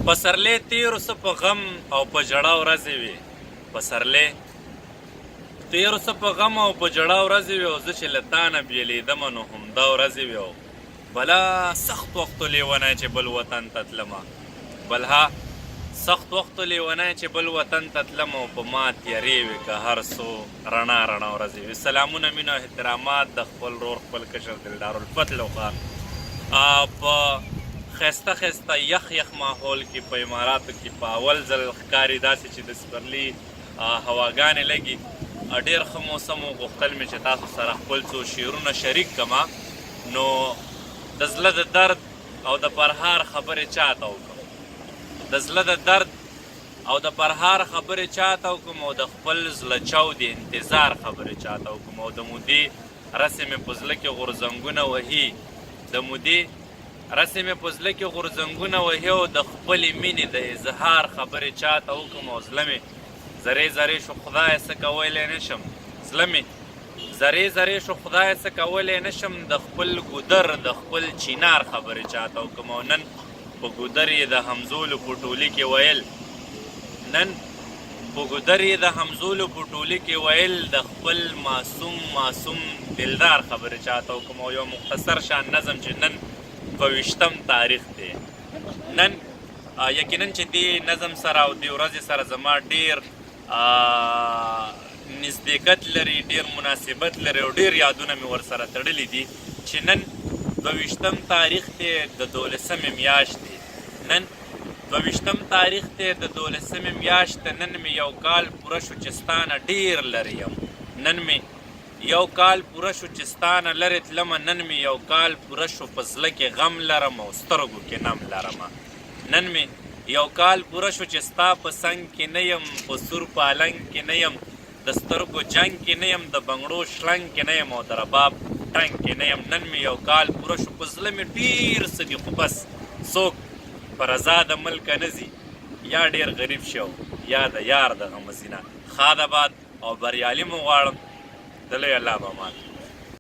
پسرلی تیرو څه په غم او په ژړا ورځې وي پسرلی تیرو څه په غم او په ژړا ورځې وي او زه چې له تا نه بېلېدمه نو همدا ورځې وي او بلا سخت وختو لیونی چې بل وطن ته تلمه بلها سخت وختو لیونی چې بل وطن ته تلمه او په ما تیارې وي که هر څو رڼا رڼا ورځې وي سلامونه مینه او احترامات د خپل رور خپل کشر دلدارالفتل خوا په خسته خسته یخ یخ ماحول کې په اماراتو کې په اول ځل ښکاري داسې چې د سپرلي هواګانې لګي ډېر ښه موسم و غوښتل مې چې تاسو سره خپل څو شعرونه شریک کړمه نو د زړه د درد او د پرهار خبرې چاته وکړم د زړه د درد او د پرهار خبرې چاته وکړم او د خپل زړه چاو د انتظار خبرې چاته وکړم او د مودې رسې مې په زړه کې غورځنګونه وهي د مودې رسې مې په زړه کې غورځنګونه وهي او د خپلې مینې د اظهار خبرې چاته وکړم او زړه مې زرې زرې شو خدایه څه کولی نه شم زړه مې زرې زرې شو خدایه څه کولی نه شم د خپل ګودر د خپل چینار خبرې چاته وکړم او نن په ګودر یې د همزولو په ټولي کې ویل نن په ګودر یې د همزولو په ټولي کې ویل د خپل معصوم معصوم دلدار خبرې چاته وکړم او یو مختصر شان نظم چې نن 22 تاریخ دی نن یقینا چې دې نظم سره او دې ورځې سره زما ډېر نزدېکت لري ډېر مناسبت لري او ډېر یادونه مې ورسره تړلي دي چې نن 22 تاریخ دی د 12مې میاشت دی نن 22 تاریخ دی د 12مې میاشت نن مې یو کال پوره شو چې ستا نه ډېر لرې یم نن مې یو کال پوره شو چې ستا نه لرې تلمه نن مې یو کال پوره شو په زړه کې غم لرم او سترګو کې نم لرمه نن مې یو کال پوره شو چې ستا په څنګ کې نه یم په سور پالنګ کې نه یم د سترګو جنګ کې نه یم د بنګړو شلنګ کې نه یم او د رباب ټنګ کې نه یم نن مې یو کال پوره شو په زړه مې ډېر څه دي خو بس څوک په رضا د ملکه نه ځي یا ډېر غریب شو یا د یار دغه مزینه ښاد آباد او بریالي مو غواړم د لوی الله په امان